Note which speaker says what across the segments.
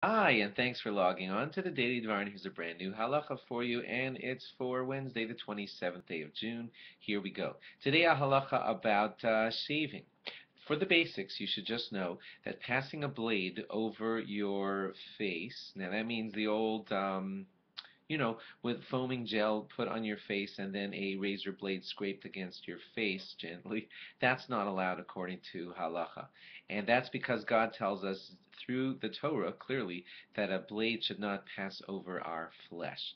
Speaker 1: Hi, and thanks for logging on to the Daily Dvar. And here's a brand new halacha for you, and it's for Wednesday, the 27th day of June. Here we go. Today, a halacha about shaving. For the basics, you should just know that passing a blade over your face, now that means the old with foaming gel put on your face and then a razor blade scraped against your face gently, that's not allowed according to halacha. And that's because God tells us through the Torah clearly that a blade should not pass over our flesh.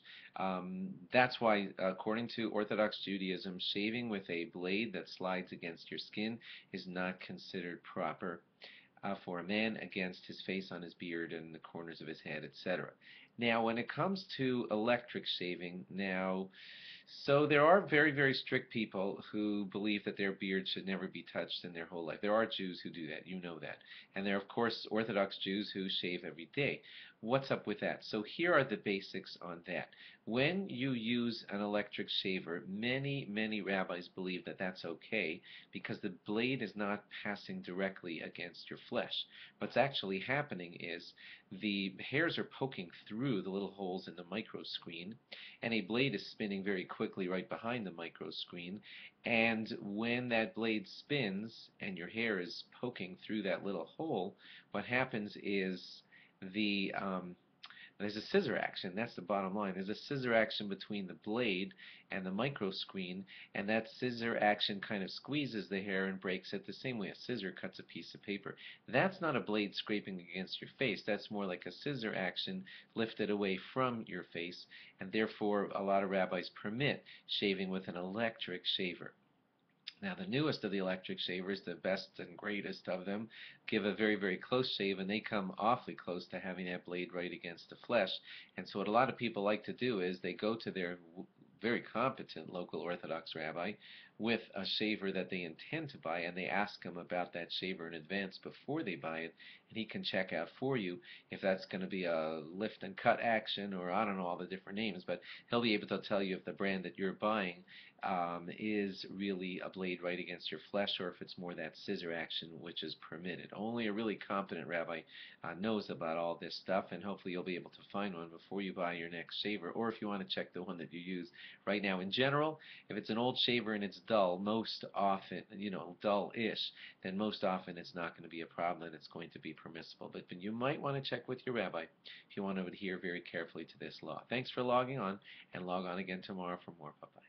Speaker 1: That's why, according to Orthodox Judaism, shaving with a blade that slides against your skin is not considered proper for a man against his face on his beard and the corners of his head, etc. Now, when it comes to electric shaving, so there are very, very strict people who believe that their beard should never be touched in their whole life. There are Jews who do that, you know that. And there are, of course, Orthodox Jews who shave every day. What's up with that? So here are the basics on that. When you use an electric shaver, many, many rabbis believe that that's okay because the blade is not passing directly against your flesh. What's actually happening is the hairs are poking through the little holes in the microscreen, and a blade is spinning very quickly right behind the microscreen. And when that blade spins and your hair is poking through that little hole, what happens is the there's a scissor action. That's the bottom line. There's a scissor action between the blade and the microscreen, and that scissor action kind of squeezes the hair and breaks it the same way a scissor cuts a piece of paper. That's not a blade scraping against your face. That's more like a scissor action lifted away from your face, and therefore a lot of rabbis permit shaving with an electric shaver. Now, the newest of the electric shavers, the best and greatest of them, give a very, very close shave, and they come awfully close to having that blade right against the flesh. And so what a lot of people like to do is they go to their very competent local Orthodox rabbi with a shaver that they intend to buy, and they ask him about that shaver in advance before they buy it, and he can check out for you if that's going to be a lift and cut action, or I don't know all the different names, but he'll be able to tell you if the brand that you're buying is really a blade right against your flesh, or if it's more that scissor action which is permitted. Only a really competent rabbi knows about all this stuff, and hopefully you'll be able to find one before you buy your next shaver, or if you want to check the one that you use right now. In general, if it's an old shaver and it's dull, most often, dull-ish, then most often it's not going to be a problem and it's going to be permissible. But you might want to check with your rabbi if you want to adhere very carefully to this law. Thanks for logging on, and log on again tomorrow for more. Bye-bye.